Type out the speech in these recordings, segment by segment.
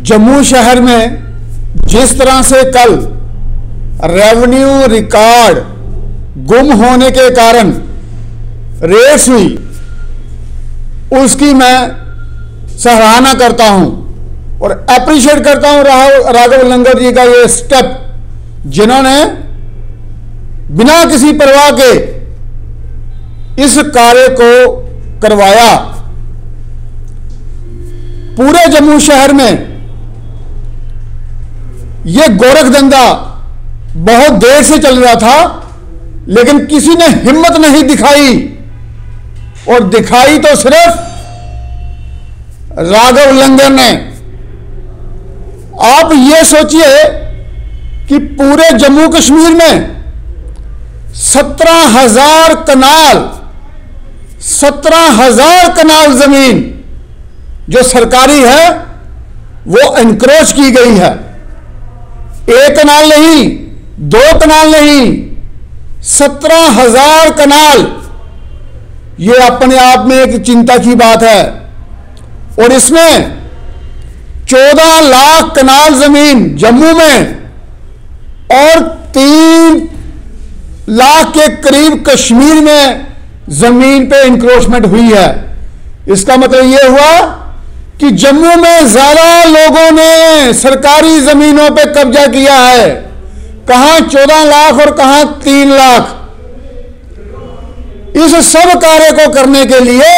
जम्मू शहर में जिस तरह से कल रेवेन्यू रिकॉर्ड गुम होने के कारण रेड्स हुई, उसकी मैं सराहना करता हूं और अप्रिशिएट करता हूं राघव लंगर जी का ये स्टेप, जिन्होंने बिना किसी परवाह के इस कार्य को करवाया। पूरे जम्मू शहर में यह गोरखधंधा बहुत देर से चल रहा था, लेकिन किसी ने हिम्मत नहीं दिखाई, और दिखाई तो सिर्फ राघव लंगर ने। आप ये सोचिए कि पूरे जम्मू कश्मीर में 17,000 कनाल जमीन जो सरकारी है वो एनक्रोच की गई है। एक कनाल नहीं, 2 कनाल नहीं, 17,000 कनाल। ये अपने आप में एक चिंता की बात है। और इसमें 14 लाख कनाल जमीन जम्मू में और 3 लाख के करीब कश्मीर में जमीन पे इंक्रोचमेंट हुई है। इसका मतलब यह हुआ कि जम्मू में ज्यादा लोगों ने सरकारी जमीनों पे कब्जा किया है। कहां 14 लाख और कहां 3 लाख। इस सब कार्य को करने के लिए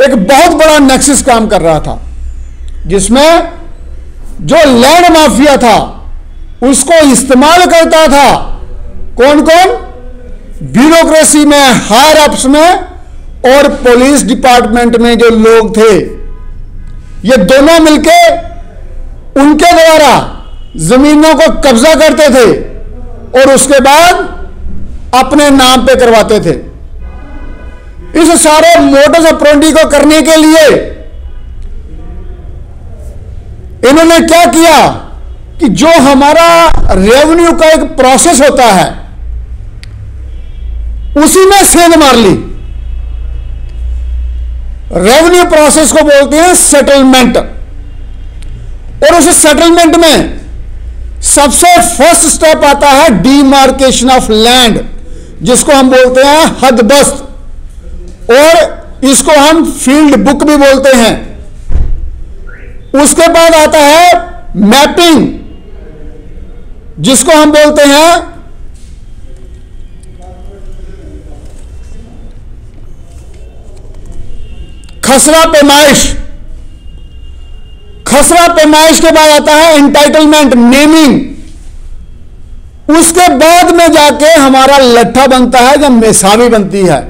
एक बहुत बड़ा नेक्सस काम कर रहा था, जिसमें जो लैंड माफिया था उसको इस्तेमाल करता था। कौन कौन? ब्यूरोक्रेसी में, हायर अप्स में और पुलिस डिपार्टमेंट में जो लोग थे, ये दोनों मिलके उनके द्वारा जमीनों को कब्जा करते थे और उसके बाद अपने नाम पे करवाते थे। इस सारे मोडस ऑपरेंडी को करने के लिए इन्होंने क्या किया कि जो हमारा रेवेन्यू का एक प्रोसेस होता है उसी में सेंध मार ली। रेवेन्यू प्रोसेस को बोलते हैं सेटलमेंट, और उस सेटलमेंट में सबसे फर्स्ट स्टेप आता है डीमार्केशन ऑफ लैंड, जिसको हम बोलते हैं हदबस्त, और इसको हम फील्ड बुक भी बोलते हैं। उसके बाद आता है मैपिंग, जिसको हम बोलते हैं खसरा पैमाइश। खसरा पैमाइश के बाद आता है एंटाइटलमेंट, नेमिंग। उसके बाद में जाके हमारा लट्ठा बनता है, जब मेसावी बनती है,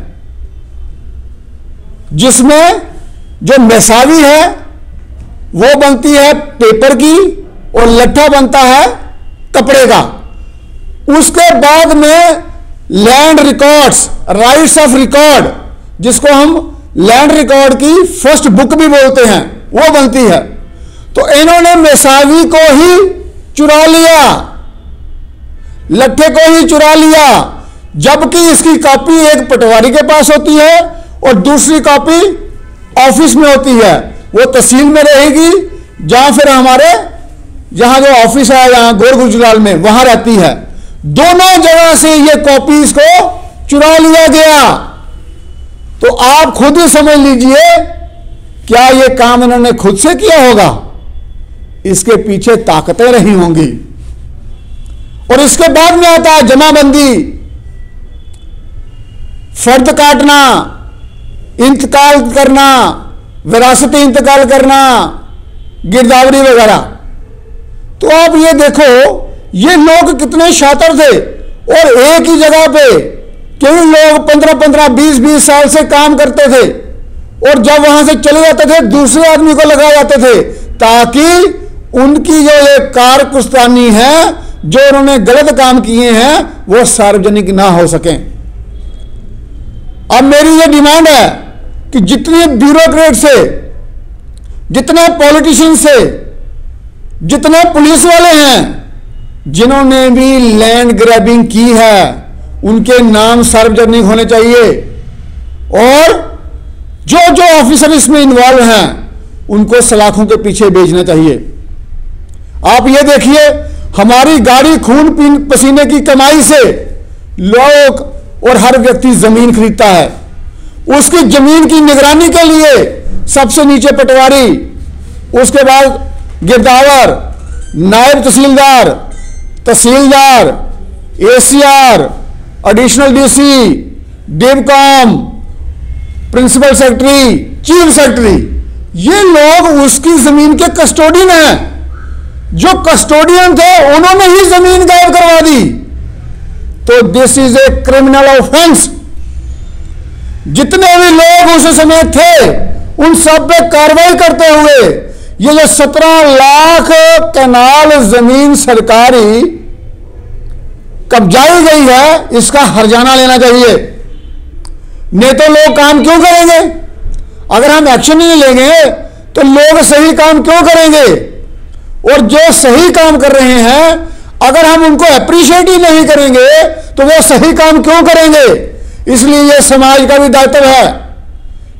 जिसमें जो मेसावी है वो बनती है पेपर की और लट्ठा बनता है कपड़े का। उसके बाद में land records, rights of record, जिसको हम लैंड रिकॉर्ड की फर्स्ट बुक भी बोलते हैं, वो बनती है। तो इन्होंने मेसावी को ही चुरा लिया, लट्ठे को ही चुरा लिया, जबकि इसकी कॉपी एक पटवारी के पास होती है और दूसरी कॉपी ऑफिस में होती है। वो तहसील में रहेगी, जहां फिर हमारे जहां जो ऑफिस है यहां गोर गुजराल में, वहां रहती है। दोनों जगह से ये कॉपीज को चुरा लिया गया। तो आप खुद ही समझ लीजिए, क्या ये काम इन्होंने खुद से किया होगा? इसके पीछे ताकतें रही होंगी। और इसके बाद में आता है जमाबंदी, फर्द काटना, इंतकाल करना, विरासती इंतकाल करना, गिरदावरी वगैरह। तो आप ये देखो, ये लोग कितने शातिर थे, और एक ही जगह पे कई लोग 15-15, 20-20 साल से काम करते थे, और जब वहां से चले जाते थे दूसरे आदमी को लगा जाते थे, ताकि उनकी जो ये कारकुस्तानी है, जो उन्होंने गलत काम किए हैं, वो सार्वजनिक ना हो सकें। अब मेरी ये डिमांड है कि जितने ब्यूरोक्रेट से, जितने पॉलिटिशियन से, जितने पुलिस वाले हैं, जिन्होंने भी लैंड ग्रैबिंग की है, उनके नाम सार्वजनिक होने चाहिए, और जो जो ऑफिसर इसमें इन्वॉल्व हैं उनको सलाखों के पीछे भेजना चाहिए। आप ये देखिए, हमारी गाड़ी खून पसीने की कमाई से लोग और हर व्यक्ति जमीन खरीदता है। उसकी जमीन की निगरानी के लिए सबसे नीचे पटवारी, उसके बाद गिरदावर, नायब tehsildar, tehsildar, ACR, additional DC, divcom, principal secretary, chief secretary, ये लोग उसकी जमीन के कस्टोडियन हैं। जो कस्टोडियन थे उन्होंने ही जमीन गायब करवा दी। तो this is a criminal offence. जितने भी लोग उस समय थे उन सब पे कार्रवाई करते हुए ये जो 17 लाख कनाल जमीन सरकारी कब्जाई गई है, इसका हर्जाना लेना चाहिए। नहीं तो लोग काम क्यों करेंगे? अगर हम एक्शन नहीं लेंगे तो लोग सही काम क्यों करेंगे? और जो सही काम कर रहे हैं अगर हम उनको अप्रिशिएट ही नहीं करेंगे तो वो सही काम क्यों करेंगे? इसलिए ये समाज का भी दायित्व है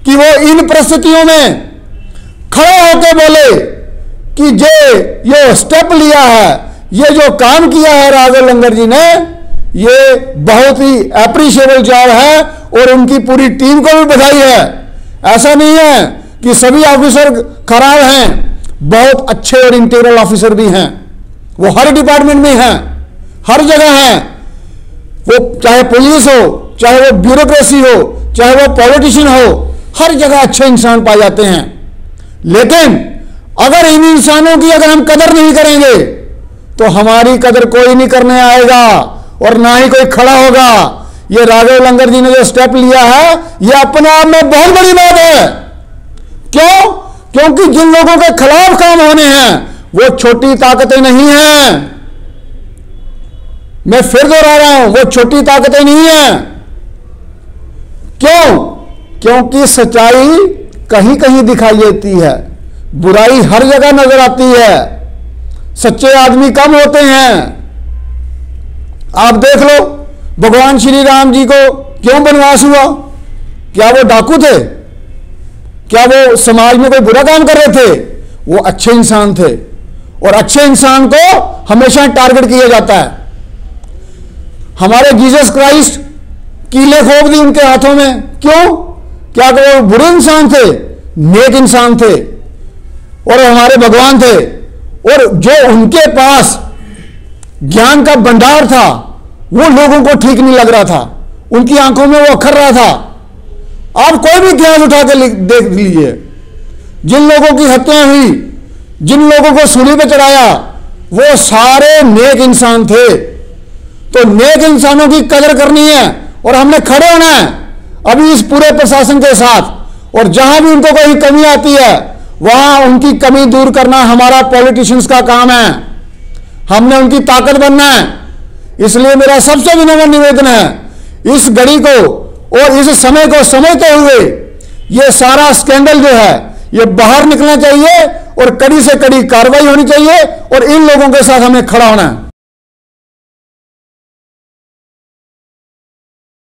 कि वो इन परिस्थितियों में खड़े होकर बोले कि ये स्टेप लिया है, ये जो काम किया है राघव लंगर जी ने, ये बहुत ही अप्रिशिएबल जॉब है और उनकी पूरी टीम को भी बधाई है। ऐसा नहीं है कि सभी ऑफिसर खराब हैं, बहुत अच्छे और इंटीग्रल ऑफिसर भी हैं। वो हर डिपार्टमेंट में हैं, हर जगह हैं। वो चाहे पुलिस हो, चाहे वो ब्यूरोक्रेसी हो, चाहे वो पॉलिटिशियन हो, हर जगह अच्छे इंसान पाए जाते हैं। लेकिन अगर इन इंसानों की अगर हम कदर नहीं करेंगे तो हमारी कदर कोई नहीं करने आएगा और ना ही कोई खड़ा होगा। ये राघव लंगर जी ने जो स्टेप लिया है ये अपने आप में बहुत बड़ी बात है। क्यों? क्योंकि जिन लोगों के खिलाफ काम होने हैं वो छोटी ताकतें नहीं हैं। मैं फिर दोहरा रहा हूं, वो छोटी ताकतें नहीं हैं। क्यों? क्योंकि सच्चाई कहीं कहीं दिखाई देती है, बुराई हर जगह नजर आती है, सच्चे आदमी कम होते हैं। आप देख लो भगवान श्री राम जी को क्यों वनवास हुआ? क्या वो डाकू थे? क्या वो समाज में कोई बुरा काम कर रहे थे? वो अच्छे इंसान थे और अच्छे इंसान को हमेशा टारगेट किया जाता है। हमारे जीसस क्राइस्ट कीले खोप दी उनके हाथों में, क्यों? क्या वो बुरे इंसान थे? नेक इंसान थे और हमारे भगवान थे। और जो उनके पास ज्ञान का भंडार था वो लोगों को ठीक नहीं लग रहा था, उनकी आंखों में वो अखर रहा था। आप कोई भी इतिहास उठा के देख लीजिए, जिन लोगों की हत्या हुई, जिन लोगों को सूली पे चढ़ाया, वो सारे नेक इंसान थे। तो नेक इंसानों की कदर करनी है और हमने खड़े होना है अभी इस पूरे प्रशासन के साथ। और जहां भी उनको कोई कमी आती है वहां उनकी कमी दूर करना हमारा पॉलिटिशियंस का काम है। हमने उनकी ताकत बनना है। इसलिए मेरा सबसे विनम्र निवेदन है, इस घड़ी को और इस समय को समझते हुए ये सारा स्कैंडल जो है ये बाहर निकलना चाहिए और कड़ी से कड़ी कार्रवाई होनी चाहिए और इन लोगों के साथ हमें खड़ा होना है।